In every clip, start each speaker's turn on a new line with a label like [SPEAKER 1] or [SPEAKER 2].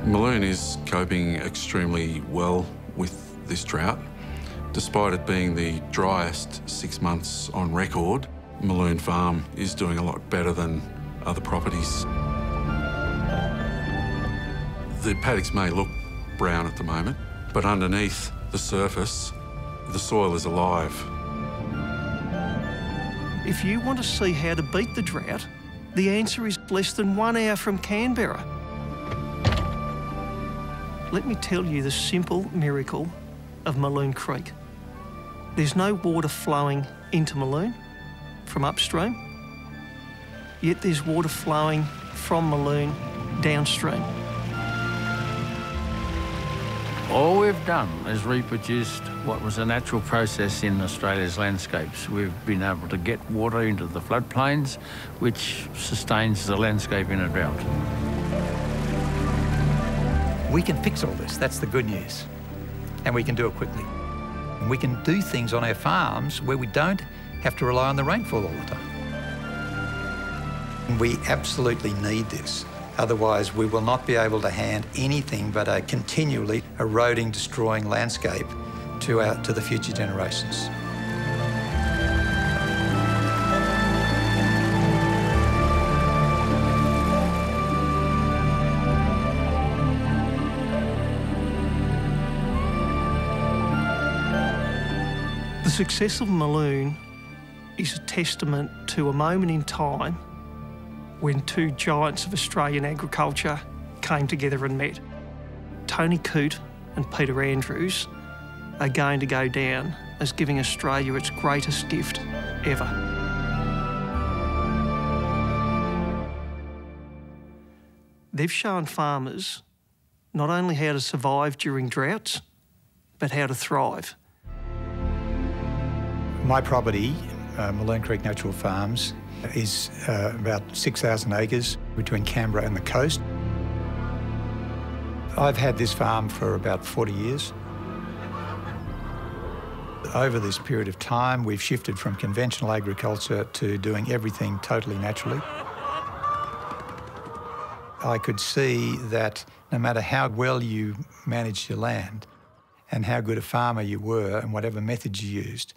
[SPEAKER 1] Maloon is coping extremely well with this drought. Despite it being the driest 6 months on record, Maloon Farm is doing a lot better than other properties. The paddocks may look brown at the moment, but underneath the surface, the soil is alive.
[SPEAKER 2] If you want to see how to beat the drought, the answer is less than 1 hour from Canberra. Let me tell you the simple miracle of Maloon Creek. There's no water flowing into Maloon from upstream, yet there's water flowing from Maloon downstream.
[SPEAKER 3] All we've done is reproduced what was a natural process in Australia's landscapes. We've been able to get water into the floodplains, which sustains the landscape in a drought.
[SPEAKER 4] We can fix all this, that's the good news. And we can do it quickly. And we can do things on our farms where we don't have to rely on the rainfall all the time. And we absolutely need this. Otherwise, we will not be able to hand anything but a continually eroding, destroying landscape to the future generations.
[SPEAKER 2] The success of Maloon is a testament to a moment in time when two giants of Australian agriculture came together and met. Tony Coote and Peter Andrews are going to go down as giving Australia its greatest gift ever. They've shown farmers not only how to survive during droughts, but how to thrive.
[SPEAKER 4] My property, Maloon Creek Natural Farms, is about 6,000 acres between Canberra and the coast. I've had this farm for about 40 years. Over this period of time, we've shifted from conventional agriculture to doing everything totally naturally. I could see that no matter how well you managed your land and how good a farmer you were and whatever methods you used,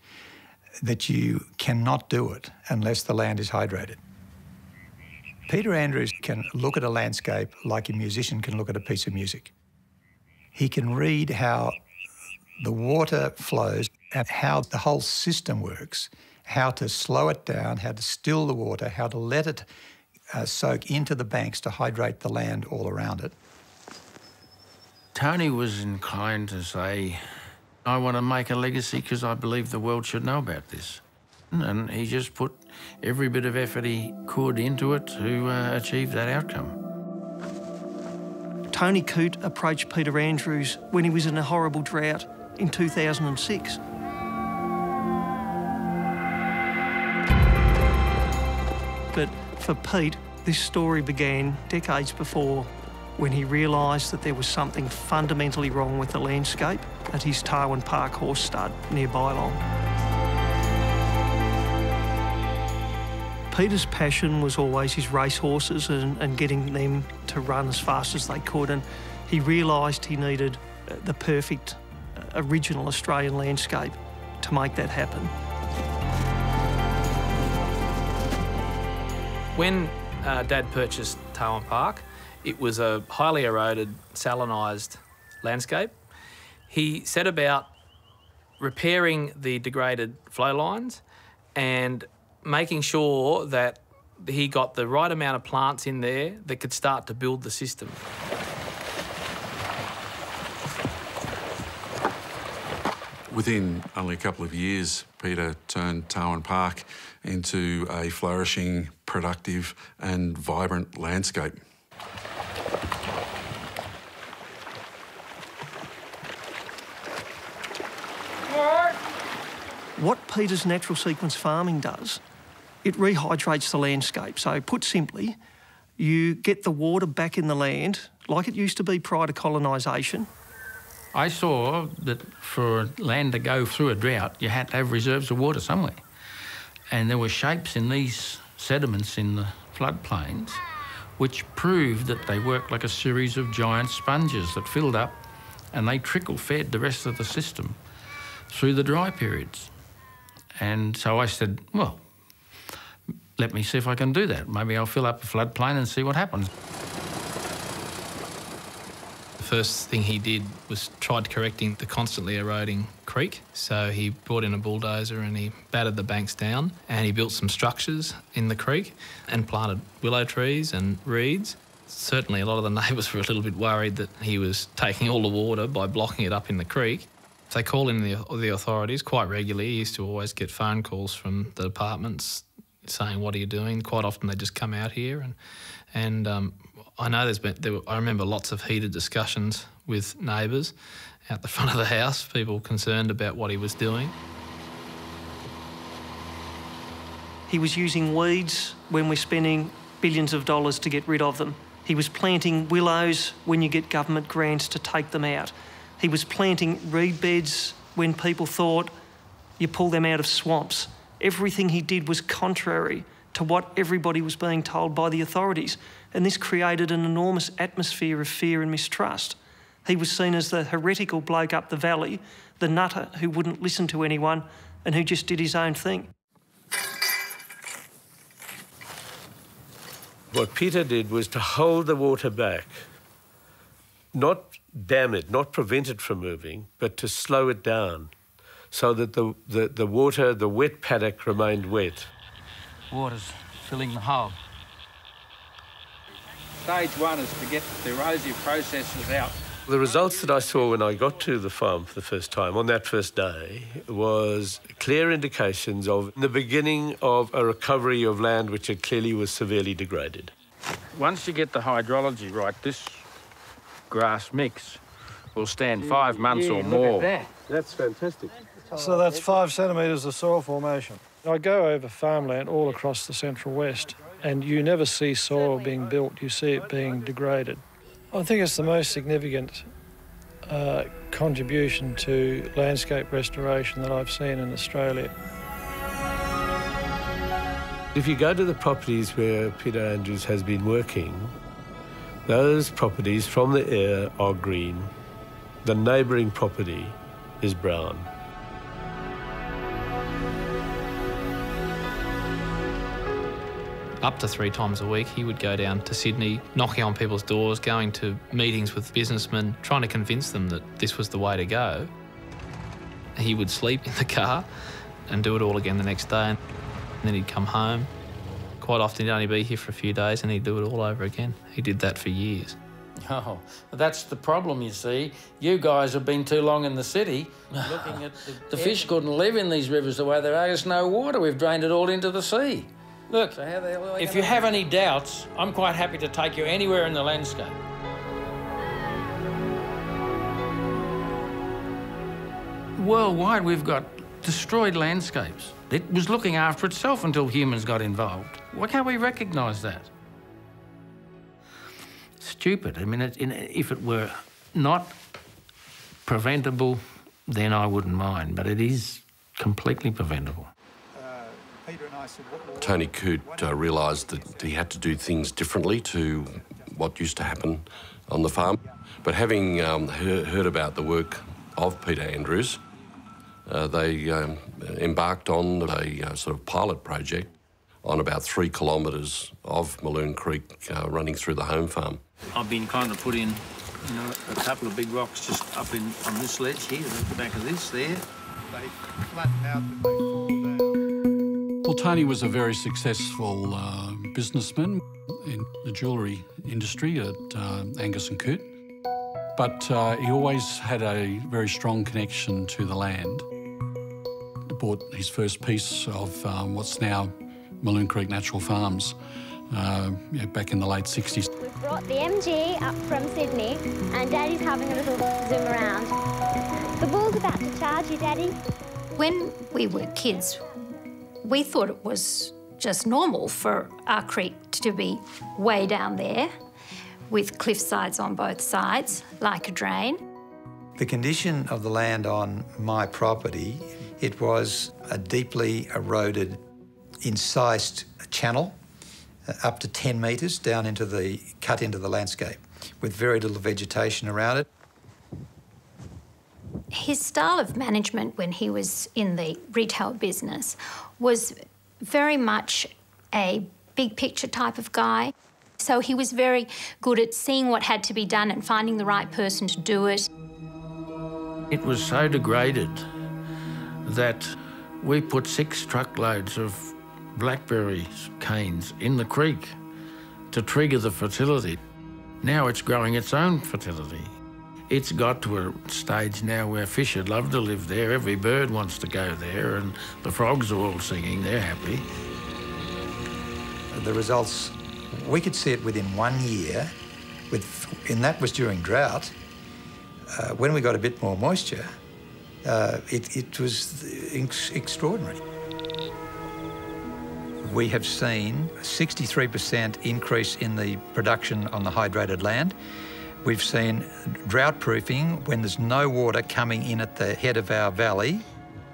[SPEAKER 4] that you cannot do it unless the land is hydrated. Peter Andrews can look at a landscape like a musician can look at a piece of music. He can read how the water flows and how the whole system works, how to slow it down, how to still the water, how to let it soak into the banks to hydrate the land all around it.
[SPEAKER 3] Tony was inclined to say, I want to make a legacy because I believe the world should know about this. And he just put every bit of effort he could into it to achieve that outcome.
[SPEAKER 2] Tony Coote approached Peter Andrews when he was in a horrible drought in 2006. But for Pete, this story began decades before, when he realised that there was something fundamentally wrong with the landscape at his Tarwin Park horse stud near Bylong. Peter's passion was always his racehorses and getting them to run as fast as they could, and he realised he needed the perfect original Australian landscape to make that happen.
[SPEAKER 5] When Dad purchased Tarwin Park, it was a highly eroded, salinised landscape. He set about repairing the degraded flow lines and making sure that he got the right amount of plants in there that could start to build the system.
[SPEAKER 1] Within only a couple of years, Peter turned Tarwin Park into a flourishing, productive and vibrant landscape.
[SPEAKER 2] What Peter's natural sequence farming does, it rehydrates the landscape. So put simply, you get the water back in the land like it used to be prior to colonisation.
[SPEAKER 3] I saw that for land to go through a drought, you had to have reserves of water somewhere. And there were shapes in these sediments in the floodplains which proved that they worked like a series of giant sponges that filled up and they trickle-fed the rest of the system through the dry periods. And so I said, well, let me see if I can do that. Maybe I'll fill up a floodplain and see what happens.
[SPEAKER 5] The first thing he did was tried correcting the constantly eroding creek. So he brought in a bulldozer and he battered the banks down and he built some structures in the creek and planted willow trees and reeds. Certainly a lot of the neighbours were a little bit worried that he was taking all the water by blocking it up in the creek. They call in the authorities quite regularly. He used to always get phone calls from the departments saying, what are you doing? Quite often they just come out here and I know I remember lots of heated discussions with neighbours out the front of the house, people concerned about what he was doing.
[SPEAKER 2] He was using weeds when we're spending billions of dollars to get rid of them. He was planting willows when you get government grants to take them out. He was planting reed beds when people thought you pull them out of swamps. Everything he did was contrary to what everybody was being told by the authorities, and this created an enormous atmosphere of fear and mistrust. He was seen as the heretical bloke up the valley, the nutter who wouldn't listen to anyone and who just did his own thing.
[SPEAKER 6] What Peter did was to hold the water back, not dam it, not prevent it from moving, but to slow it down so that the water, the wet paddock remained wet.
[SPEAKER 3] Water's filling the hole. Stage one is to get the erosive processes out.
[SPEAKER 6] The results that I saw when I got to the farm for the first time on that first day was clear indications of the beginning of a recovery of land which had clearly was severely degraded.
[SPEAKER 3] Once you get the hydrology right, this grass mix will stand 5 months or more.
[SPEAKER 6] That's fantastic.
[SPEAKER 7] So that's 5 centimetres of soil formation. I go over farmland all across the Central West and you never see soil being built, you see it being degraded. I think it's the most significant contribution to landscape restoration that I've seen in Australia.
[SPEAKER 6] If you go to the properties where Peter Andrews has been working, those properties from the air are green. The neighbouring property is brown.
[SPEAKER 5] Up to 3 times a week, he would go down to Sydney, knocking on people's doors, going to meetings with businessmen, trying to convince them that this was the way to go. He would sleep in the car and do it all again the next day. And then he'd come home. Quite often he'd only be here for a few days and he'd do it all over again. He did that for years.
[SPEAKER 3] Oh, that's the problem, you see. You guys have been too long in the city looking at the fish couldn't live in these rivers the way there is no water. We've drained it all into the sea. Look, so how the hell if you have any doubts, I'm quite happy to take you anywhere in the landscape. Worldwide, we've got destroyed landscapes. It was looking after itself until humans got involved. Why can't we recognise that? Stupid. I mean, if it were not preventable, then I wouldn't mind, but it is completely preventable.
[SPEAKER 8] Tony Coote realised that he had to do things differently to what used to happen on the farm. But having heard about the work of Peter Andrews, they embarked on a sort of pilot project on about 3 kilometres of Maloon Creek running through the home farm.
[SPEAKER 3] I've been trying to put in, you know, a couple of big rocks just up on this ledge here, at the back of this there.
[SPEAKER 7] They flatten out and they fall down.
[SPEAKER 1] Well, Tony was a very successful businessman in the jewellery industry at Angus and Coote, but he always had a very strong connection to the land. He bought his first piece of what's now Maloon Creek Natural Farms back in the late 60s.
[SPEAKER 9] We've brought the MG up from Sydney and Daddy's having a little zoom around. The bull's about to charge you, Daddy.
[SPEAKER 10] When we were kids, we thought it was just normal for our creek to be way down there with cliff sides on both sides, like a drain.
[SPEAKER 4] The condition of the land on my property, it was a deeply eroded, incised channel up to 10 metres down into the cut into the landscape with very little vegetation around it.
[SPEAKER 10] His style of management when he was in the retail business was very much a big picture type of guy. So he was very good at seeing what had to be done and finding the right person to do it.
[SPEAKER 3] It was so degraded that we put 6 truckloads of blackberry canes in the creek to trigger the fertility. Now it's growing its own fertility. It's got to a stage now where fish would love to live there. Every bird wants to go there, and the frogs are all singing. They're happy.
[SPEAKER 4] The results, we could see it within 1 year, and that was during drought. When we got a bit more moisture, it was extraordinary. We have seen a 63% increase in the production on the hydrated land. We've seen drought proofing when there's no water coming in at the head of our valley.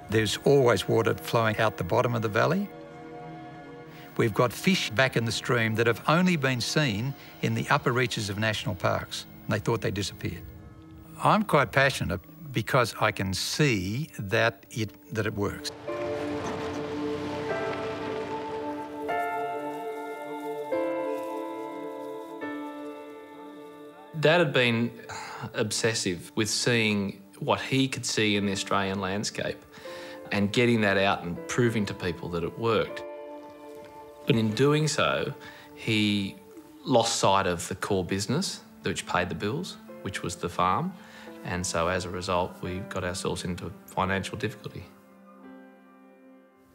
[SPEAKER 4] There's always water flowing out the bottom of the valley. We've got fish back in the stream that have only been seen in the upper reaches of national parks. And they thought they disappeared. I'm quite passionate because I can see that it works.
[SPEAKER 5] Dad had been obsessive with seeing what he could see in the Australian landscape and getting that out and proving to people that it worked. But in doing so, he lost sight of the core business which paid the bills, which was the farm. And so as a result, we got ourselves into financial difficulty.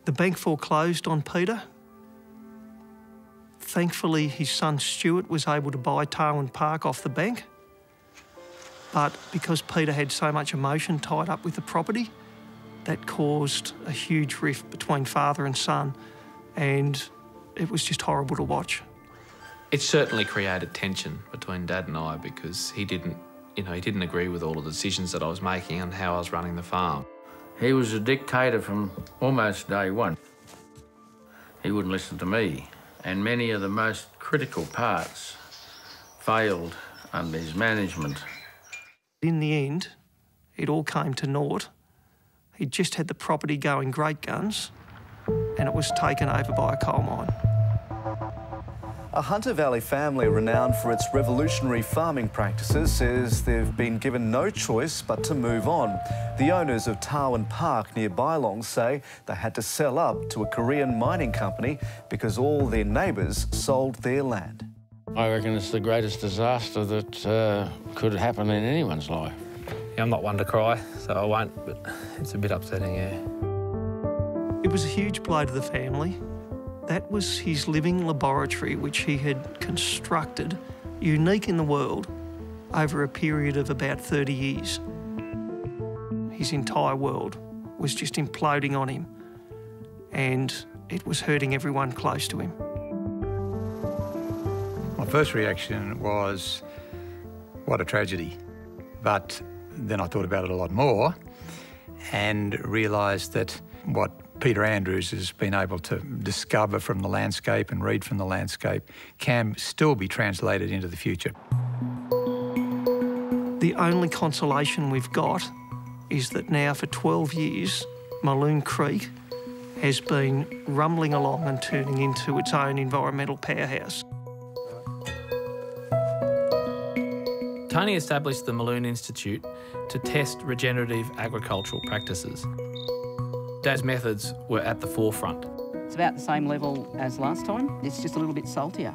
[SPEAKER 2] The bank foreclosed on Peter. Thankfully, his son Stuart was able to buy Tarwin Park off the bank. But because Peter had so much emotion tied up with the property, that caused a huge rift between father and son, and it was just horrible to watch.
[SPEAKER 5] It certainly created tension between Dad and I because he didn't agree with all of the decisions that I was making and how I was running the farm.
[SPEAKER 3] He was a dictator from almost day one. He wouldn't listen to me, and many of the most critical parts failed under his management.
[SPEAKER 2] In the end, it all came to naught. He just had the property going great guns, and it was taken over by a coal mine.
[SPEAKER 11] A Hunter Valley family renowned for its revolutionary farming practices says they've been given no choice but to move on. The owners of Tarwin Park near Bylong say they had to sell up to a Korean mining company because all their neighbours sold their land.
[SPEAKER 3] I reckon it's the greatest disaster that could happen in anyone's life.
[SPEAKER 5] Yeah, I'm not one to cry, so I won't, but it's a bit upsetting, yeah.
[SPEAKER 2] It was a huge blow to the family. That was his living laboratory, which he had constructed, unique in the world, over a period of about 30 years. His entire world was just imploding on him, and it was hurting everyone close to him.
[SPEAKER 4] My first reaction was, what a tragedy. But then I thought about it a lot more and realised that what Peter Andrews has been able to discover from the landscape and read from the landscape can still be translated into the future.
[SPEAKER 2] The only consolation we've got is that now for 12 years, Mulloon Creek has been rumbling along and turning into its own environmental powerhouse.
[SPEAKER 5] Tony established the Mulloon Institute to test regenerative agricultural practices. Dad's methods were at the forefront.
[SPEAKER 12] It's about the same level as last time. It's just a little bit saltier.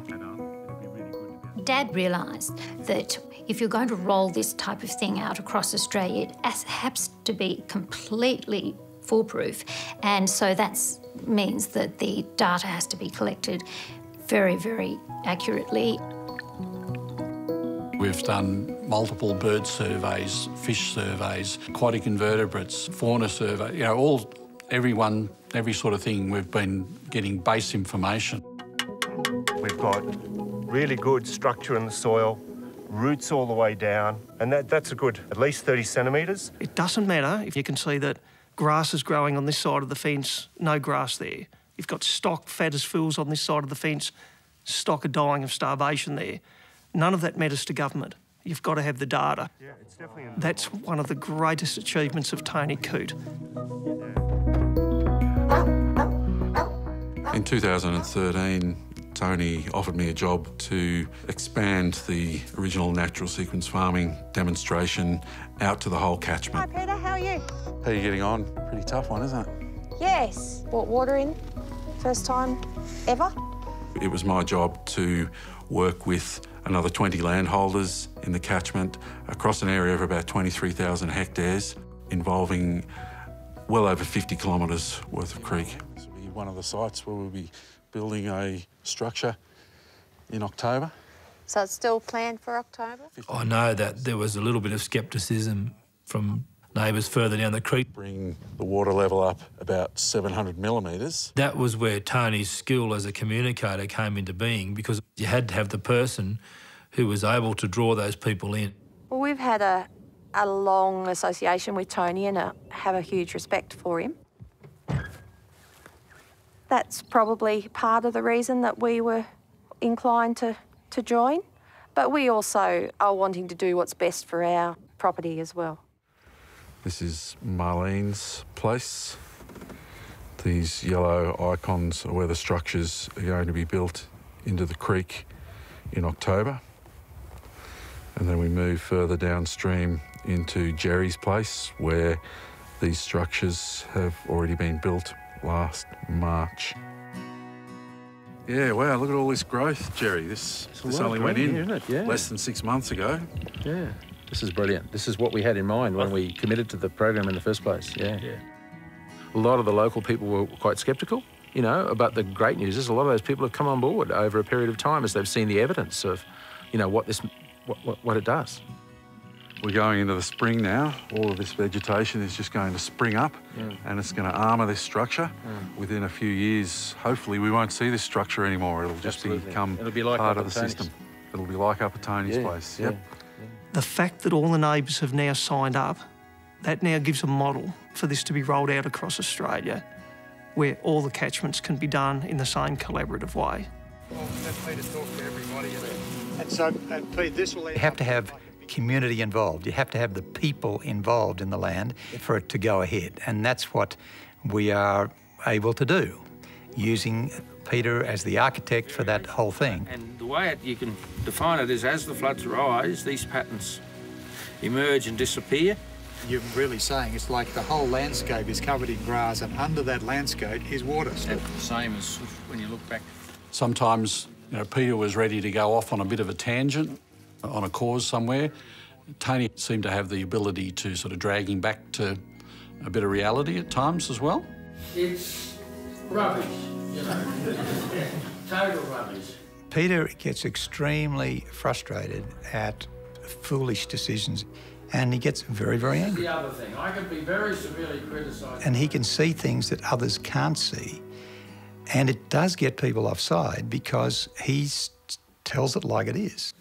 [SPEAKER 10] Dad realised that if you're going to roll this type of thing out across Australia, it has to be completely foolproof. And so that means that the data has to be collected very, very accurately.
[SPEAKER 13] We've done multiple bird surveys, fish surveys, aquatic invertebrates, fauna survey, every sort of thing. We've been getting base information.
[SPEAKER 14] We've got really good structure in the soil, roots all the way down, and that's a good at least 30 centimetres.
[SPEAKER 2] It doesn't matter if you can see that grass is growing on this side of the fence, no grass there. You've got stock fat as fools on this side of the fence, stock are dying of starvation there. None of that matters to government. You've got to have the data.
[SPEAKER 14] Yeah, it's definitely
[SPEAKER 2] That's one of the greatest achievements of Tony Coote.
[SPEAKER 1] In 2013, Tony offered me a job to expand the original natural sequence farming demonstration out to the whole catchment.
[SPEAKER 15] Hi Peter, how are you?
[SPEAKER 1] How are you getting on? Pretty tough one, isn't it?
[SPEAKER 15] Yes. Brought water in, first time ever.
[SPEAKER 1] It was my job to work with another 20 landholders in the catchment across an area of about 23,000 hectares, involving well over 50 kilometres worth of creek. This will be one of the sites where we'll be building a structure in October.
[SPEAKER 15] So it's still planned for October?
[SPEAKER 16] I know that there was a little bit of scepticism from neighbours further down the creek.
[SPEAKER 1] Bring the water level up about 700 millimetres.
[SPEAKER 16] That was where Tony's skill as a communicator came into being, because you had to have the person who was able to draw those people in.
[SPEAKER 15] Well, we've had a long association with Tony and have a huge respect for him. That's probably part of the reason that we were inclined to join, but we also are wanting to do what's best for our property as well.
[SPEAKER 1] This is Marlene's place. These yellow icons are where the structures are going to be built into the creek in October. And then we move further downstream into Jerry's place, where these structures have already been built last March. Yeah, wow, look at all this growth, Jerry. This only went in
[SPEAKER 17] isn't it? Yeah.
[SPEAKER 1] less than 6 months ago.
[SPEAKER 17] Yeah. This is brilliant. This is what we had in mind when we committed to the program in the first place. Yeah. A lot of the local people were quite sceptical, you know, but the great news is a lot of those people have come on board over a period of time as they've seen the evidence of, you know, what it does.
[SPEAKER 1] We're going into the spring now. All of this vegetation is just going to spring up and it's going to armour this structure. Within a few years, hopefully, we won't see this structure anymore. It'll just become part of the system. It'll be like up at Tony's place. Yep.
[SPEAKER 2] The fact that all the neighbours have now signed up, that now gives a model for this to be rolled out across Australia, where all the catchments can be done in the same collaborative way.
[SPEAKER 4] Well, let Peter talk to everybody. And so, Pete, this will... You have to have community involved. You have to have the people involved in the land for it to go ahead. And that's what we are able to do, using Peter as the architect for that whole thing.
[SPEAKER 3] And the way you can define it is, as the floods rise, these patterns emerge and disappear.
[SPEAKER 4] You're really saying it's like the whole landscape is covered in grass, and under that landscape is water.
[SPEAKER 3] And the same as when you look back.
[SPEAKER 13] Sometimes, you know, Peter was ready to go off on a bit of a tangent, on a cause somewhere. Tony seemed to have the ability to sort of drag him back to a bit of reality at times as well.
[SPEAKER 3] It's rubbish, you know, total rubbish.
[SPEAKER 4] Peter gets extremely frustrated at foolish decisions, and he gets very, very angry.
[SPEAKER 3] The other thing, I can be very severely criticised.
[SPEAKER 4] And he can see things that others can't see. And it does get people offside because he tells it like it is.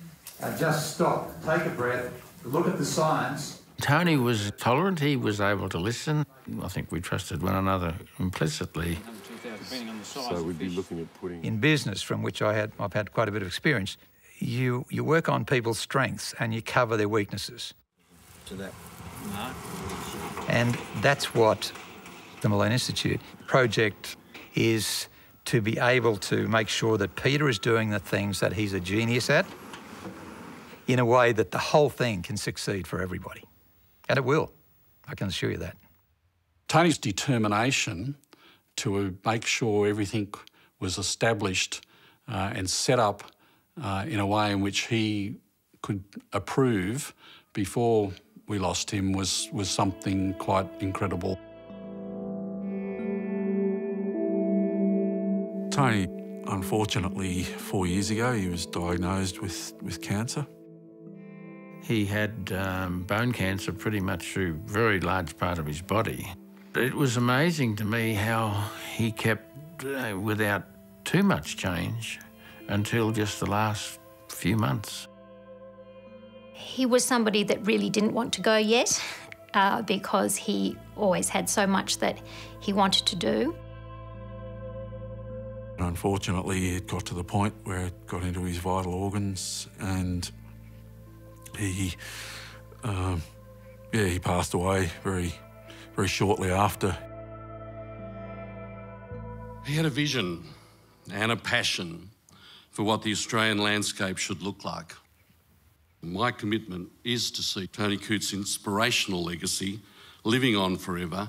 [SPEAKER 4] Just stop, take a breath, look at the science.
[SPEAKER 3] Tony was tolerant, he was able to listen. I think we trusted one another implicitly.
[SPEAKER 8] So we'd be looking at putting...
[SPEAKER 4] In business, from which I've had quite a bit of experience, you work on people's strengths and you cover their weaknesses.
[SPEAKER 17] To that mark.
[SPEAKER 4] And that's what the Malone Institute project is, to be able to make sure that Peter is doing the things that he's a genius at in a way that the whole thing can succeed for everybody. And it will, I can assure you that.
[SPEAKER 13] Tony's determination to make sure everything was established and set up in a way in which he could approve before we lost him was something quite incredible.
[SPEAKER 1] Tony, unfortunately, 4 years ago, he was diagnosed with cancer.
[SPEAKER 3] He had bone cancer pretty much through a very large part of his body. It was amazing to me how he kept without too much change until just the last few months.
[SPEAKER 10] He was somebody that really didn't want to go yet because he always had so much that he wanted to do.
[SPEAKER 1] Unfortunately, it got to the point where it got into his vital organs, and he passed away very, very shortly after.
[SPEAKER 8] He had a vision and a passion for what the Australian landscape should look like. My commitment is to see Tony Coote's inspirational legacy living on forever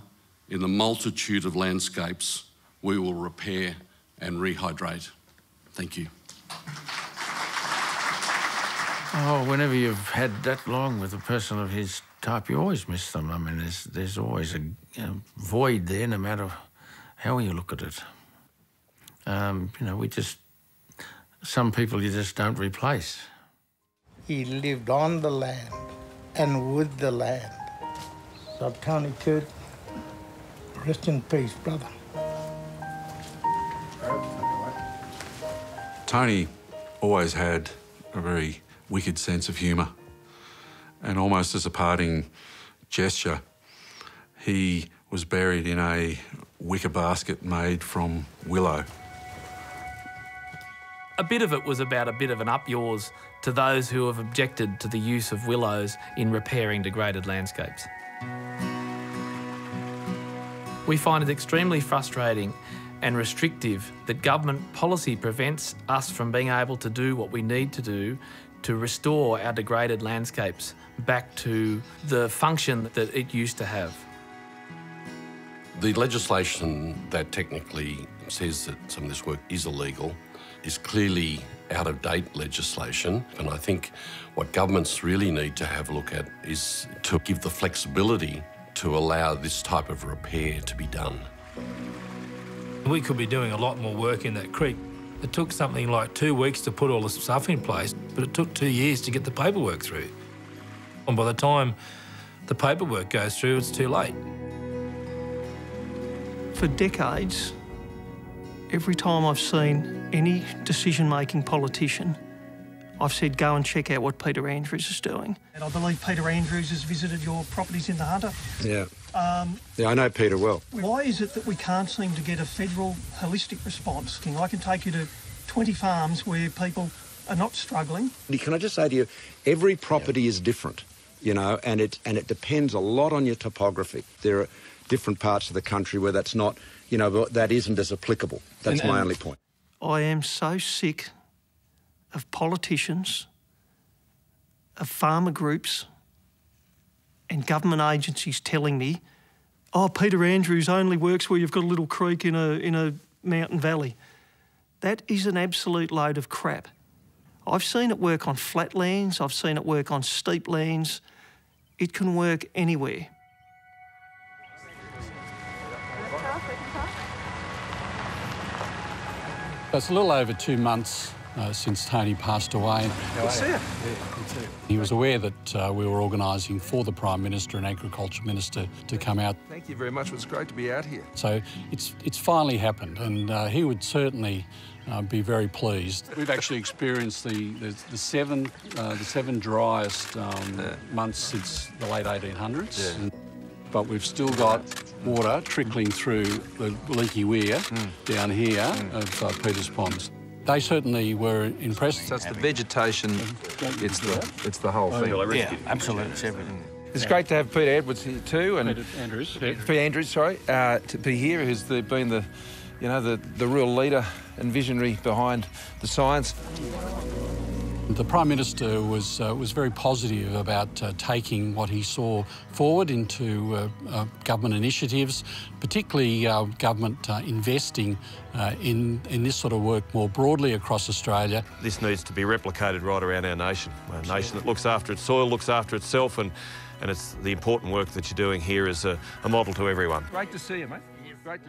[SPEAKER 8] in the multitude of landscapes we will repair and rehydrate. Thank you.
[SPEAKER 3] Oh, whenever you've had that long with a person of his type, you always miss them. I mean, there's always a void there, no matter how you look at it. Some people you just don't replace.
[SPEAKER 18] He lived on the land and with the land. So Tony Coote, rest in peace, brother.
[SPEAKER 1] Tony always had a very wicked sense of humour, and almost as a parting gesture, he was buried in a wicker basket made from willow.
[SPEAKER 5] A bit of it was about a bit of an up yours to those who have objected to the use of willows in repairing degraded landscapes. We find it extremely frustrating and restrictive that government policy prevents us from being able to do what we need to do to restore our degraded landscapes back to the function that it used to have.
[SPEAKER 8] The legislation that technically says that some of this work is illegal is clearly out-of-date legislation, and I think what governments really need to have a look at is to give the flexibility to allow this type of repair to be done.
[SPEAKER 16] We could be doing a lot more work in that creek. It took something like 2 weeks to put all the stuff in place, but it took 2 years to get the paperwork through. And by the time the paperwork goes through, it's too late.
[SPEAKER 2] For decades, every time I've seen any decision-making politician, I've said, go and check out what Peter Andrews is doing. And I believe Peter Andrews has visited your properties in the Hunter.
[SPEAKER 19] Yeah. Yeah, I know Peter well.
[SPEAKER 2] Why is it that we can't seem to get a federal holistic response? I can take you to 20 farms where people are not struggling.
[SPEAKER 19] Can I just say to you, every property is different, you know, and it depends a lot on your topography. There are different parts of the country where that's not, you know, that isn't as applicable. That's my only point.
[SPEAKER 2] I am so sick of politicians, of farmer groups and government agencies telling me, oh, Peter Andrews only works where you've got a little creek in a mountain valley. That is an absolute load of crap. I've seen it work on flat lands, I've seen it work on steep lands. It can work anywhere.
[SPEAKER 13] It's a little over 2 months since Tony passed away.
[SPEAKER 19] Good to see you.
[SPEAKER 13] He was aware that we were organising for the Prime Minister and Agriculture Minister to come out.
[SPEAKER 20] Thank you very much. It was great to be out here.
[SPEAKER 13] So it's finally happened, and he would certainly be very pleased. We've actually experienced the seven driest months since the late 1800s.
[SPEAKER 20] Yeah.
[SPEAKER 13] But we've still got water trickling through the leaky weir down here of Peter's Ponds. They certainly were impressed.
[SPEAKER 20] So it's the vegetation, it's the whole thing.
[SPEAKER 12] Yeah, absolutely, it's everything.
[SPEAKER 20] It's great to have Peter Edwards here too, and
[SPEAKER 13] Peter
[SPEAKER 20] Andrews, sorry, to be here, who's been the real leader and visionary behind the science.
[SPEAKER 13] The Prime Minister was very positive about taking what he saw forward into government initiatives, particularly government investing in this sort of work more broadly across Australia.
[SPEAKER 21] This needs to be replicated right around our nation, a nation that looks after its soil, looks after itself, and it's the important work that you're doing here is a model to everyone.
[SPEAKER 20] Great to see you, mate.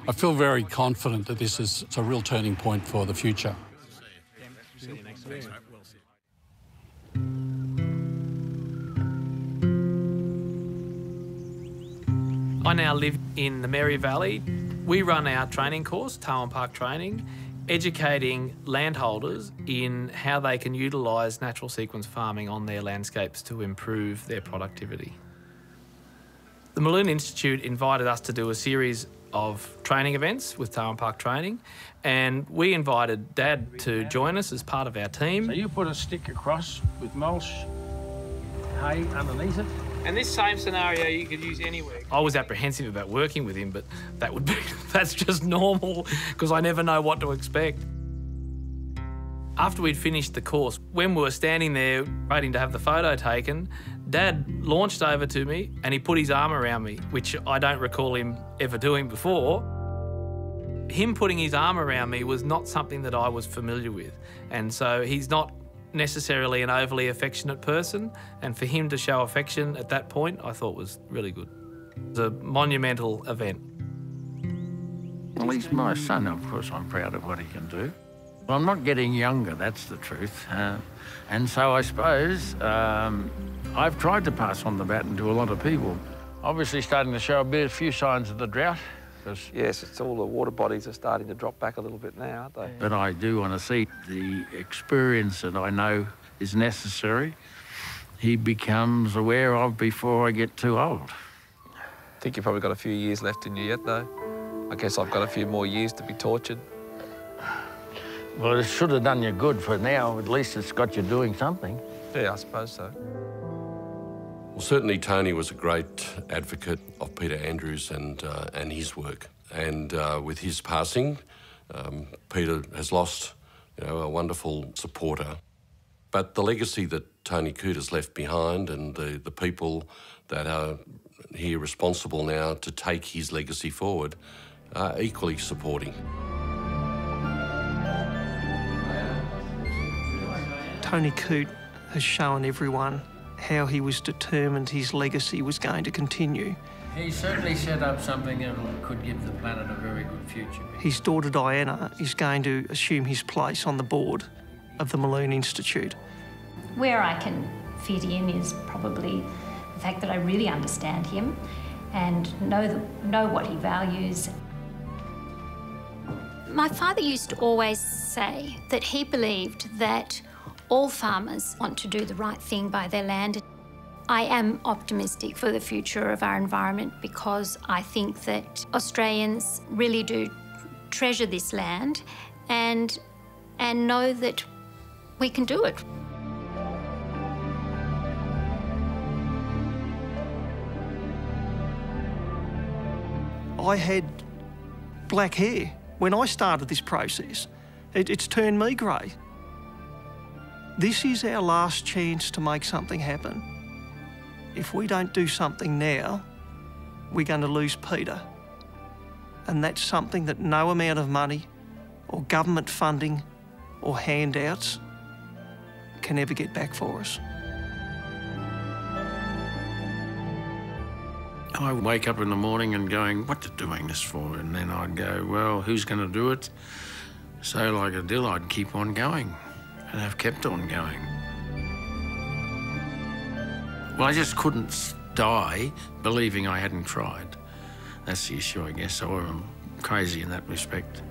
[SPEAKER 13] I feel very confident that this is a real turning point for the future.
[SPEAKER 5] See you next week. I now live in the Mary Valley. We run our training course, Tarwin Park Training, educating landholders in how they can utilise natural sequence farming on their landscapes to improve their productivity. The Mulloon Institute invited us to do a series of training events with Tarwin Park Training, and we invited Dad to join us as part of our team.
[SPEAKER 3] So you put a stick across with mulch, hay underneath it.
[SPEAKER 5] And this same scenario you could use anywhere. I was apprehensive about working with him, but that's just normal because I never know what to expect. After we'd finished the course, when we were standing there waiting to have the photo taken, Dad launched over to me and he put his arm around me, which I don't recall him ever doing before. Him putting his arm around me was not something that I was familiar with. And so he's not necessarily an overly affectionate person, and for him to show affection at that point, I thought was really good. It was a monumental event.
[SPEAKER 3] Well, he's my son, of course I'm proud of what he can do. Well, I'm not getting younger, that's the truth. And so I suppose I've tried to pass on the baton to a lot of people. Obviously starting to show a few signs of the drought.
[SPEAKER 6] Yes, it's all the water bodies are starting to drop back a little bit now, aren't they?
[SPEAKER 3] But I do want to see the experience that I know is necessary he becomes aware of before I get too old.
[SPEAKER 6] I think you've probably got a few years left in you yet, though. I guess I've got a few more years to be tortured.
[SPEAKER 3] Well, it should have done you good for now. At least it's got you doing something.
[SPEAKER 6] Yeah, I suppose so.
[SPEAKER 8] Well, certainly Tony was a great advocate of Peter Andrews and his work. And with his passing, Peter has lost, a wonderful supporter. But the legacy that Tony Coote has left behind and the people that are here responsible now to take his legacy forward are equally supporting.
[SPEAKER 2] Tony Coote has shown everyone how he was determined his legacy was going to continue.
[SPEAKER 3] He certainly set up something that could give the planet a very good future.
[SPEAKER 2] His daughter Diana is going to assume his place on the board of the Mulloon Institute.
[SPEAKER 10] Where I can fit in is probably the fact that I really understand him and know what he values. My father used to always say that he believed that all farmers want to do the right thing by their land. I am optimistic for the future of our environment because I think that Australians really do treasure this land and know that we can do it.
[SPEAKER 2] I had black hair when I started this process. It's turned me grey. This is our last chance to make something happen. If we don't do something now, we're going to lose Peter. And that's something that no amount of money or government funding or handouts can ever get back for us.
[SPEAKER 3] I would wake up in the morning and going, what are you doing this for? And then I'd go, well, who's going to do it? So like a dill, I'd keep on going. And I've kept on going. Well, I just couldn't die believing I hadn't tried. That's the issue, I guess. So I'm crazy in that respect.